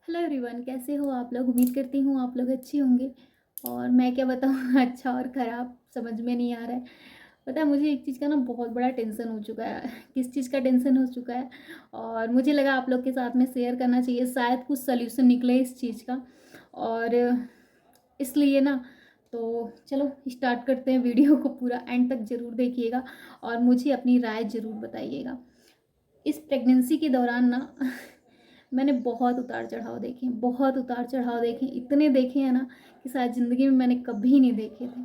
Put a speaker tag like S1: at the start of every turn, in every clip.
S1: Hello everyone, कैसे हो आप लोग। उम्मीद करती हूँ आप लोग अच्छे होंगे। और मैं क्या बताऊँ अच्छा और ख़राब समझ में नहीं आ रहा है। पता है, मुझे एक चीज़ का ना बहुत बड़ा टेंशन हो चुका है। किस चीज़ का टेंशन हो चुका है, और मुझे लगा आप लोग के साथ में शेयर करना चाहिए, शायद कुछ सल्यूशन निकले इस चीज़ का। और इसलिए ना, तो चलो स्टार्ट करते हैं। वीडियो को पूरा एंड तक ज़रूर देखिएगा और मुझे अपनी राय ज़रूर बताइएगा। इस प्रेगनेंसी के दौरान ना मैंने बहुत उतार चढ़ाव देखे हैं, बहुत उतार चढ़ाव देखे हैं, इतने देखे हैं ना कि शायद ज़िंदगी में मैंने कभी नहीं देखे थे।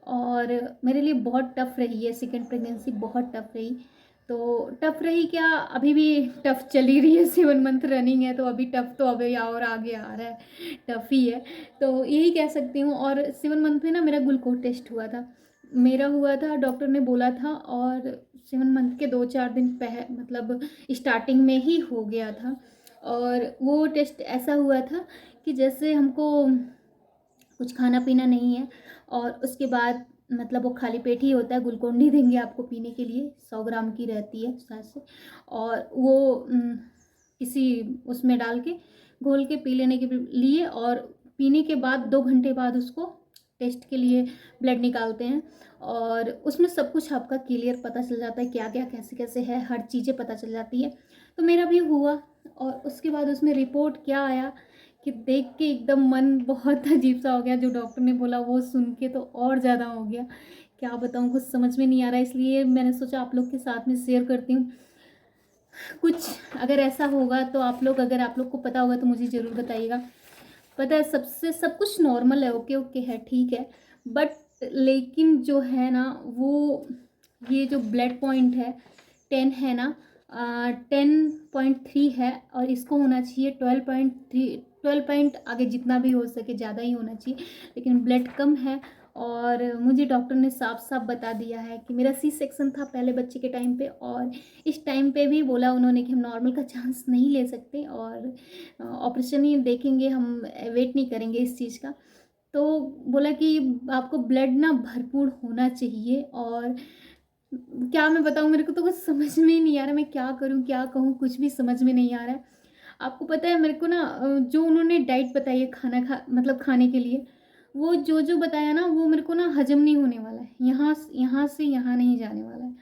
S1: और मेरे लिए बहुत टफ़ रही है सेकंड प्रेगनेंसी, बहुत टफ़ रही। तो टफ़ रही क्या, अभी भी टफ़ चल ही रही है। 7 मंथ रनिंग है, तो अभी टफ़ तो अभी और आगे आ रहा है, टफ़ ही है। तो यही कह सकती हूँ। और 7 मंथ में ना मेरा ग्लूकोज टेस्ट हुआ था, मेरा हुआ था, डॉक्टर ने बोला था। और 7 मंथ के 2-4 दिन मतलब स्टार्टिंग में ही हो गया था। और वो टेस्ट ऐसा हुआ था कि जैसे हमको कुछ खाना पीना नहीं है, और उसके बाद मतलब वो खाली पेट ही होता है। ग्लूकोन डी देंगे आपको पीने के लिए, 100 ग्राम की रहती है शायद से। और वो किसी उसमें डाल के घोल के पी लेने के लिए, और पीने के बाद 2 घंटे बाद उसको टेस्ट के लिए ब्लड निकालते हैं। और उसमें सब कुछ आपका क्लियर पता चल जाता है, क्या क्या कैसे कैसे है, हर चीज़ें पता चल जाती है। तो मेरा भी हुआ। और उसके बाद उसमें रिपोर्ट क्या आया कि देख के एकदम मन बहुत अजीब सा हो गया। जो डॉक्टर ने बोला वो सुन के तो और ज़्यादा हो गया। क्या बताऊँ, कुछ समझ में नहीं आ रहा है, इसलिए मैंने सोचा आप लोग के साथ में शेयर करती हूँ। कुछ अगर ऐसा होगा तो आप लोग, अगर आप लोग को पता होगा तो मुझे ज़रूर बताइएगा। पता है, सबसे सब कुछ नॉर्मल है, ओके ओके है, ठीक है। बट लेकिन जो है ना वो, ये जो ब्लड पॉइंट है 10 है ना, 10.3 है, और इसको होना चाहिए 12.3। 12 पॉइंट आगे जितना भी हो सके, ज़्यादा ही होना चाहिए, लेकिन ब्लड कम है। और मुझे डॉक्टर ने साफ साफ बता दिया है कि मेरा सी सेक्शन था पहले बच्चे के टाइम पे। और इस टाइम पे भी बोला उन्होंने कि हम नॉर्मल का चांस नहीं ले सकते, और ऑपरेशन ही देखेंगे, हम वेट नहीं करेंगे इस चीज़ का। तो बोला कि आपको ब्लड ना भरपूर होना चाहिए। और क्या मैं बताऊँ, मेरे को तो कुछ समझ में ही नहीं आ रहा, मैं क्या करूँ क्या कहूँ, कुछ भी समझ में नहीं आ रहा है। आपको पता है, मेरे को ना जो उन्होंने डाइट बताई है खाना मतलब खाने के लिए, वो जो जो बताया ना, वो मेरे को ना हजम नहीं होने वाला है, यहाँ से यहाँ नहीं जाने वाला है।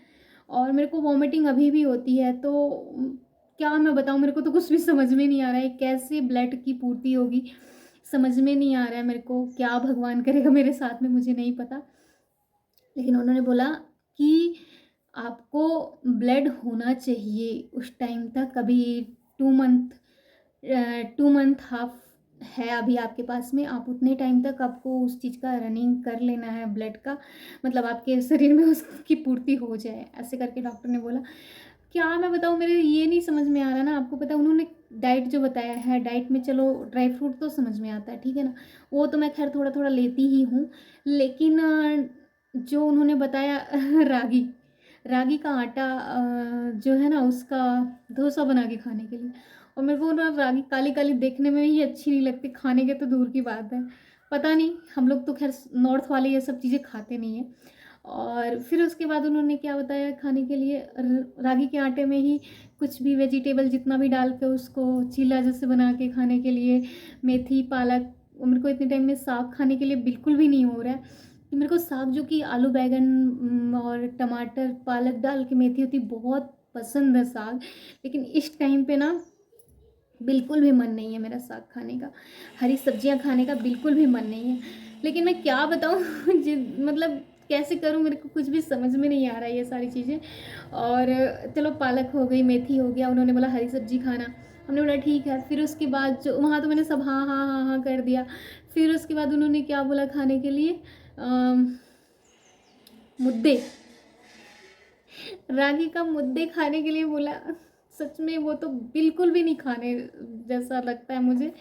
S1: और मेरे को वॉमिटिंग अभी भी होती है। तो क्या मैं बताऊँ, मेरे को तो कुछ भी समझ में नहीं आ रहा है, कैसे ब्लड की पूर्ति होगी समझ में नहीं आ रहा है मेरे को। क्या भगवान करेगा मेरे साथ में, मुझे नहीं पता। लेकिन उन्होंने बोला कि आपको ब्लड होना चाहिए उस टाइम तक। अभी 2 मंथ, 2 मंथ हाफ है अभी आपके पास में, आप उतने टाइम तक आपको उस चीज़ का रनिंग कर लेना है, ब्लड का मतलब आपके शरीर में उसकी पूर्ति हो जाए, ऐसे करके डॉक्टर ने बोला। क्या मैं बताऊँ, मेरे ये नहीं समझ में आ रहा ना। आपको पता है उन्होंने डाइट जो बताया है, डाइट में चलो ड्राई फ्रूट तो समझ में आता है, ठीक है ना, वो तो मैं खैर थोड़ा थोड़ा लेती ही हूँ। लेकिन जो उन्होंने बताया रागी, रागी का आटा जो है ना, उसका डोसा बना के खाने के लिए। और मेरे को ना रागी काली काली देखने में ही अच्छी नहीं लगती, खाने के तो दूर की बात है। पता नहीं, हम लोग तो खैर नॉर्थ वाले ये सब चीज़ें खाते नहीं हैं। और फिर उसके बाद उन्होंने क्या बताया खाने के लिए, रागी के आटे में ही कुछ भी वेजिटेबल जितना भी डाल के उसको चीला जैसे बना के खाने के लिए, मेथी पालक। मेरे को इतने टाइम में साग खाने के लिए बिल्कुल भी नहीं हो रहा है। कि मेरे को साग जो कि आलू बैगन और टमाटर पालक डाल के मेथी होती, बहुत पसंद है साग। लेकिन इस टाइम पे ना बिल्कुल भी मन नहीं है मेरा साग खाने का, हरी सब्जियां खाने का बिल्कुल भी मन नहीं है। लेकिन मैं क्या बताऊँ मतलब कैसे करूँ, मेरे को कुछ भी समझ में नहीं आ रहा है ये सारी चीज़ें। और चलो पालक हो गई, मेथी हो गया, उन्होंने बोला हरी सब्जी खाना, हमने बोला ठीक है। फिर उसके बाद जो वहाँ तो मैंने सब हाँ हाँ हाँ हाँ कर दिया। फिर उसके बाद उन्होंने क्या बोला खाने के लिए, मुद्दे, रागी का मुद्दे खाने के लिए बोला। सच में वो तो बिल्कुल भी नहीं खाने जैसा लगता है मुझे।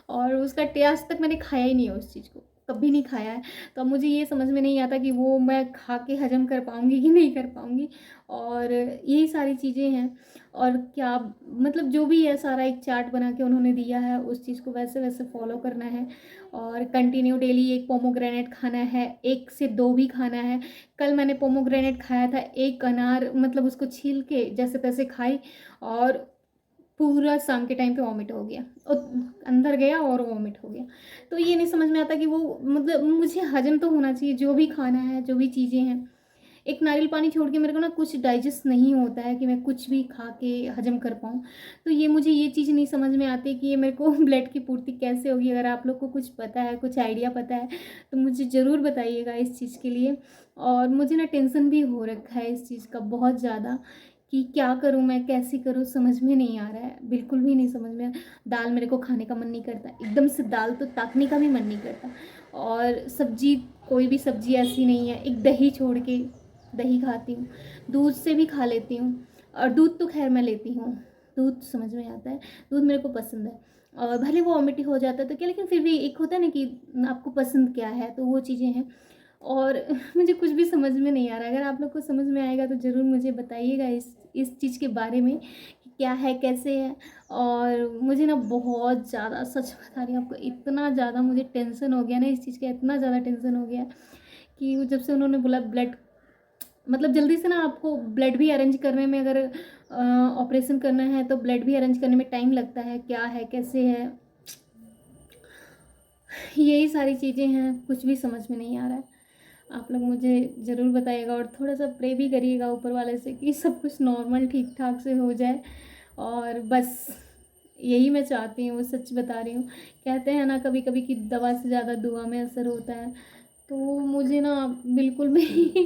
S1: और उसका टेस्ट तक मैंने खाया ही नहीं है, उस चीज़ को कभी नहीं खाया है। तो अब मुझे ये समझ में नहीं आता कि वो मैं खा के हजम कर पाऊँगी कि नहीं कर पाऊँगी। और यही सारी चीज़ें हैं। और क्या मतलब जो भी है सारा एक चार्ट बना के उन्होंने दिया है, उस चीज़ को वैसे वैसे फॉलो करना है। और कंटिन्यू डेली एक पोमोग्रेनेट खाना है, 1 से 2 भी खाना है। कल मैंने पोमोग्रेनेट खाया था, एक अनार मतलब उसको छील के जैसे तैसे खाई, और पूरा शाम के टाइम पे वॉमिट हो गया। और अंदर गया और वॉमिट हो गया। तो ये नहीं समझ में आता कि वो मतलब मुझे हजम तो होना चाहिए जो भी खाना है, जो भी चीज़ें हैं। एक नारियल पानी छोड़ के मेरे को ना कुछ डाइजेस्ट नहीं होता है कि मैं कुछ भी खा के हजम कर पाऊँ। तो ये मुझे ये चीज़ नहीं समझ में आती कि ये मेरे को ब्लड की पूर्ति कैसे होगी। अगर आप लोग को कुछ पता है, कुछ आइडिया पता है तो मुझे ज़रूर बताइएगा इस चीज़ के लिए। और मुझे ना टेंशन भी हो रखा है इस चीज़ का बहुत ज़्यादा कि क्या करूँ मैं, कैसे करूँ, समझ में नहीं आ रहा है, बिल्कुल भी नहीं समझ में। दाल मेरे को खाने का मन नहीं करता, एकदम से दाल तो ताकने का भी मन नहीं करता। और सब्जी, कोई भी सब्जी ऐसी नहीं है, एक दही छोड़ के, दही खाती हूँ, दूध से भी खा लेती हूँ। और दूध तो खैर मैं लेती हूँ, दूध समझ में आता है, दूध मेरे को पसंद है। और भले वो वॉमिट हो जाता है तो क्या, लेकिन फिर भी एक होता है ना कि आपको पसंद क्या है, तो वो चीज़ें हैं। और मुझे कुछ भी समझ में नहीं आ रहा है। अगर आप लोग को समझ में आएगा तो ज़रूर मुझे बताइएगा इस चीज़ के बारे में कि क्या है, कैसे है। और मुझे ना बहुत ज़्यादा, सच बता रही हूँ आपको, इतना ज़्यादा मुझे टेंशन हो गया ना इस चीज़ का, इतना ज़्यादा टेंशन हो गया कि वो जब से उन्होंने बोला ब्लड, मतलब जल्दी से ना आपको ब्लड भी अरेंज करने में, अगर ऑपरेशन करना है तो ब्लड भी अरेंज करने में टाइम लगता है, क्या है कैसे है, यही सारी चीज़ें हैं, कुछ भी समझ में नहीं आ रहा है। आप लोग मुझे ज़रूर बताइएगा और थोड़ा सा प्रे भी करिएगा ऊपर वाले से कि सब कुछ नॉर्मल ठीक ठाक से हो जाए। और बस यही मैं चाहती हूँ, सच बता रही हूँ। कहते हैं ना कभी कभी कि दवा से ज़्यादा दुआ में असर होता है। तो मुझे ना बिल्कुल भी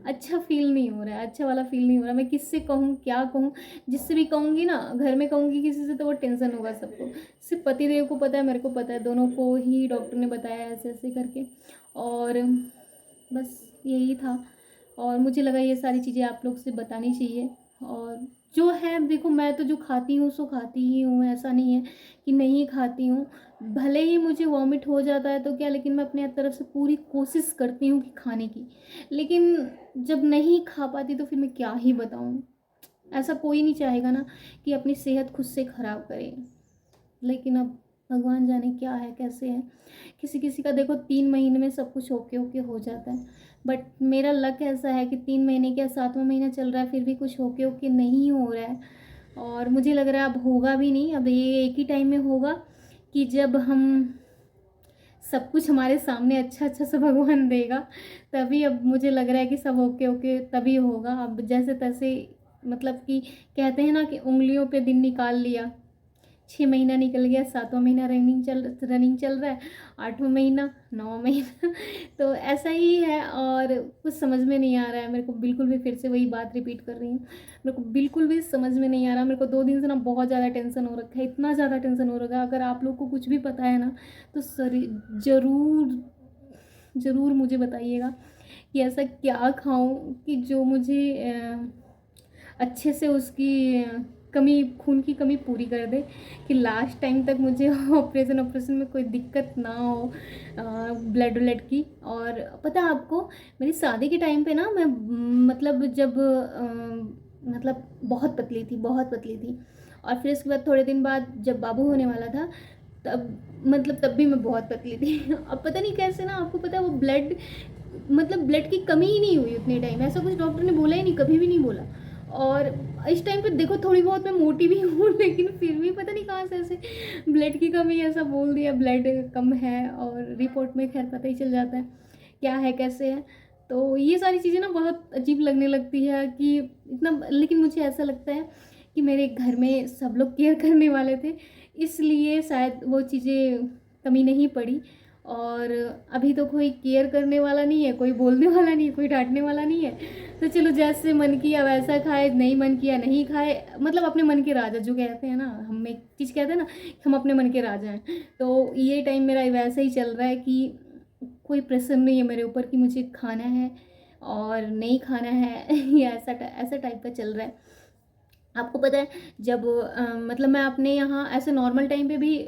S1: अच्छा फील नहीं हो रहा है, अच्छा वाला फील नहीं हो रहा। मैं किससे कहूँ, क्या कहूँ। जिससे भी कहूँगी ना, घर में कहूँगी किसी से, तो वो टेंशन होगा सबको। सिर्फ पतिदेव को पता है, मेरे को पता है, दोनों को ही डॉक्टर ने बताया ऐसे ऐसे करके। और बस यही था। और मुझे लगा ये सारी चीज़ें आप लोग से बतानी चाहिए। और जो है देखो, मैं तो जो खाती हूँ सो खाती ही हूँ, ऐसा नहीं है कि नहीं खाती हूँ। भले ही मुझे वॉमिट हो जाता है तो क्या, लेकिन मैं अपने तरफ से पूरी कोशिश करती हूँ कि खाने की। लेकिन जब नहीं खा पाती तो फिर मैं क्या ही बताऊँ। ऐसा कोई नहीं चाहेगा ना कि अपनी सेहत खुद से ख़राब करे। लेकिन अब भगवान जाने क्या है, कैसे है। किसी किसी का देखो 3 महीने में सब कुछ ओके ओके हो जाता है, बट मेरा लक ऐसा है कि 3 महीने क्या, 7वां महीना चल रहा है फिर भी कुछ ओके ओके नहीं हो रहा है। और मुझे लग रहा है अब होगा भी नहीं, अब ये एक ही टाइम में होगा कि जब हम सब कुछ हमारे सामने अच्छा अच्छा सा भगवान देगा, तभी अब मुझे लग रहा है कि सब ओके ओके तभी होगा। अब जैसे तैसे, मतलब कि कहते हैं ना कि उंगलियों पे दिन निकाल लिया, 6 महीना निकल गया, 7वां महीना रनिंग चल रहा है, 8वां महीना, 9वां महीना तो ऐसा ही है। और कुछ समझ में नहीं आ रहा है मेरे को, बिल्कुल भी। फिर से वही बात रिपीट कर रही हूँ, मेरे को बिल्कुल भी समझ में नहीं आ रहा। मेरे को 2 दिन से ना बहुत ज़्यादा टेंशन हो रखा है, इतना ज़्यादा टेंशन हो रखा है। अगर आप लोग को कुछ भी पता है ना तो ज़रूर ज़रूर मुझे बताइएगा कि ऐसा क्या खाऊं कि जो मुझे अच्छे से उसकी कमी, खून की कमी पूरी कर दे, कि लास्ट टाइम तक मुझे ऑपरेशन में कोई दिक्कत ना हो ब्लड व्लड की। और पता है आपको, मेरी शादी के टाइम पे ना मैं मतलब जब मतलब बहुत पतली थी, बहुत पतली थी। और फिर उसके बाद थोड़े दिन बाद जब बाबू होने वाला था, तब मतलब तब भी मैं बहुत पतली थी। अब पता नहीं कैसे ना, आपको पता है वो ब्लड, मतलब ब्लड की कमी ही नहीं हुई उतने टाइम, ऐसा कुछ डॉक्टर ने बोला ही नहीं, कभी भी नहीं बोला। और इस टाइम पे देखो थोड़ी बहुत मैं मोटी भी हूँ लेकिन फिर भी पता नहीं कहाँ से ऐसे ब्लड की कमी, ऐसा बोल दिया ब्लड कम है। और रिपोर्ट में खैर पता ही चल जाता है क्या है कैसे है। तो ये सारी चीज़ें ना बहुत अजीब लगने लगती है कि इतना, लेकिन मुझे ऐसा लगता है कि मेरे घर में सब लोग केयर करने वाले थे, इसलिए शायद वो चीज़ें कमी नहीं पड़ी। और अभी तो कोई केयर करने वाला नहीं है, कोई बोलने वाला नहीं है, कोई डांटने वाला नहीं है। तो चलो जैसे मन किया वैसा खाए, नहीं मन किया नहीं खाए, मतलब अपने मन के राजा जो कहते हैं ना, हम एक चीज़ कहते हैं ना कि हम अपने मन के राजा हैं। तो ये टाइम मेरा वैसा ही चल रहा है कि कोई प्रेशर नहीं है मेरे ऊपर कि मुझे खाना है और नहीं खाना है ये ऐसा टाइप का चल रहा है। आपको पता है जब मतलब मैं अपने यहाँ ऐसे नॉर्मल टाइम पे भी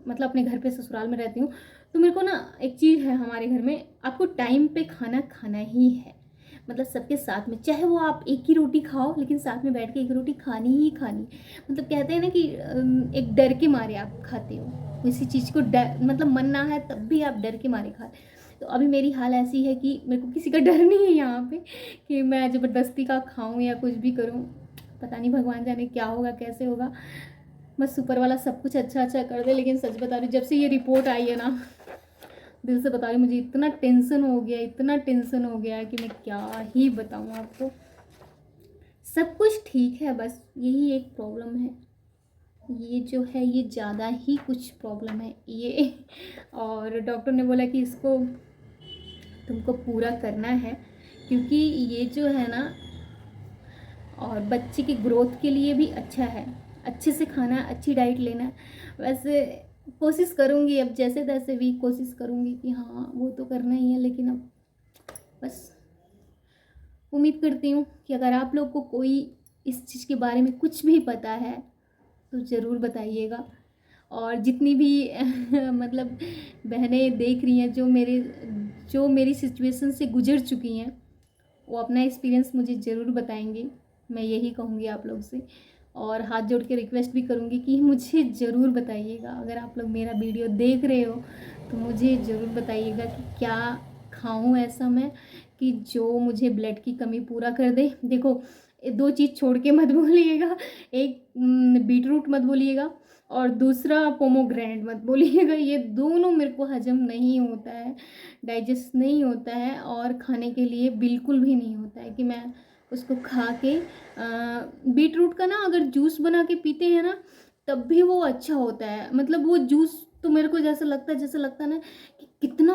S1: मतलब अपने घर पे ससुराल में रहती हूँ, तो मेरे को ना एक चीज़ है हमारे घर में, आपको टाइम पे खाना खाना ही है। मतलब सबके साथ में, चाहे वो आप एक ही रोटी खाओ लेकिन साथ में बैठ के एक रोटी खानी ही खानी। मतलब कहते हैं ना कि एक डर के मारे आप खाते हो, किसी चीज़ को डर, मतलब मन ना है तब भी आप डर के मारे खाते। तो अभी मेरी हाल ऐसी है कि मेरे को किसी का डर नहीं है यहाँ पे कि मैं ज़बरदस्ती का खाऊं या कुछ भी करूं। पता नहीं भगवान जाने क्या होगा कैसे होगा। बस ऊपर वाला सब कुछ अच्छा अच्छा कर दे। लेकिन सच बता रही हूँ, जब से ये रिपोर्ट आई है ना, दिल से बता रही हूँ, मुझे इतना टेंशन हो गया, इतना टेंशन हो गया कि मैं क्या ही बताऊँ आपको। सब कुछ ठीक है, बस यही एक प्रॉब्लम है, ये जो है ये ज़्यादा ही कुछ प्रॉब्लम है ये। और डॉक्टर ने बोला कि इसको तुमको पूरा करना है, क्योंकि ये जो है ना, और बच्चे की ग्रोथ के लिए भी अच्छा है। अच्छे से खाना, अच्छी डाइट लेना। वैसे कोशिश करूँगी, अब जैसे तैसे भी कोशिश करूँगी कि हाँ वो तो करना ही है, लेकिन अब बस उम्मीद करती हूँ कि अगर आप लोग को कोई इस चीज़ के बारे में कुछ भी पता है तो ज़रूर बताइएगा। और जितनी भी मतलब बहनें देख रही हैं, जो मेरी सिचुएशन से गुजर चुकी हैं, वो अपना एक्सपीरियंस मुझे ज़रूर बताएंगी। मैं यही कहूँगी आप लोग से, और हाथ जोड़ के रिक्वेस्ट भी करूँगी कि मुझे ज़रूर बताइएगा। अगर आप लोग मेरा वीडियो देख रहे हो तो मुझे ज़रूर बताइएगा कि क्या खाऊं ऐसा मैं कि जो मुझे ब्लड की कमी पूरा कर दे। देखो, दो चीज़ छोड़ के मत बोलिएगा, एक बीटरूट मत बोलिएगा और दूसरा पोमोग्रेनेट मत बोलिएगा। ये दोनों मेरे को हजम नहीं होता है, डाइजेस्ट नहीं होता है, और खाने के लिए बिल्कुल भी नहीं होता है कि मैं उसको खा के बीटरूट का ना अगर जूस बना के पीते हैं ना, तब भी वो अच्छा होता है। मतलब वो जूस तो मेरे को जैसा लगता है, जैसे लगता है ना कि कितना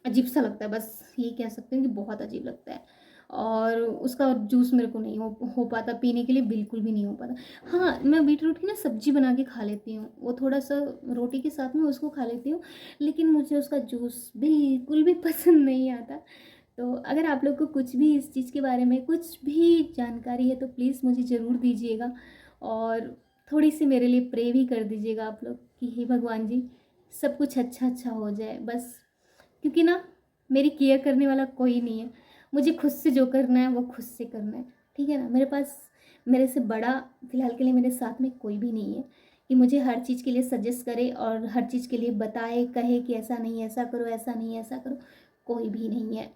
S1: अजीब सा लगता है, बस ये कह सकते हैं कि बहुत अजीब लगता है। और उसका जूस मेरे को नहीं हो पाता पीने के लिए, बिल्कुल भी नहीं हो पाता। हाँ, मैं बीटरूट की ना सब्जी बना के खा लेती हूँ, वो थोड़ा सा रोटी के साथ में उसको खा लेती हूँ, लेकिन मुझे उसका जूस बिल्कुल भी पसंद नहीं आता। तो अगर आप लोग को कुछ भी इस चीज़ के बारे में कुछ भी जानकारी है तो प्लीज़ मुझे ज़रूर दीजिएगा, और थोड़ी सी मेरे लिए प्रे भी कर दीजिएगा आप लोग कि हे भगवान जी, सब कुछ अच्छा अच्छा हो जाए बस। क्योंकि ना मेरी केयर करने वाला कोई नहीं है, मुझे खुद से जो करना है वो खुद से करना है, ठीक है ना। मेरे पास मेरे से बड़ा फ़िलहाल के लिए मेरे साथ में कोई भी नहीं है कि मुझे हर चीज़ के लिए सजेस्ट करे और हर चीज़ के लिए बताए, कहे कि ऐसा नहीं ऐसा करो, ऐसा नहीं ऐसा करो, कोई भी नहीं है।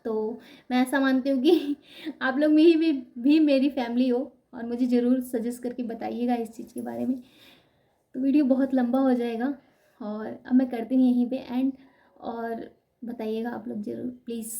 S1: तो मैं ऐसा मानती हूँ कि आप लोग में ही भी मेरी फैमिली हो, और मुझे ज़रूर सजेस्ट करके बताइएगा इस चीज़ के बारे में। तो वीडियो बहुत लंबा हो जाएगा, और अब मैं करती हूँ यहीं पे एंड, और बताइएगा आप लोग ज़रूर प्लीज़।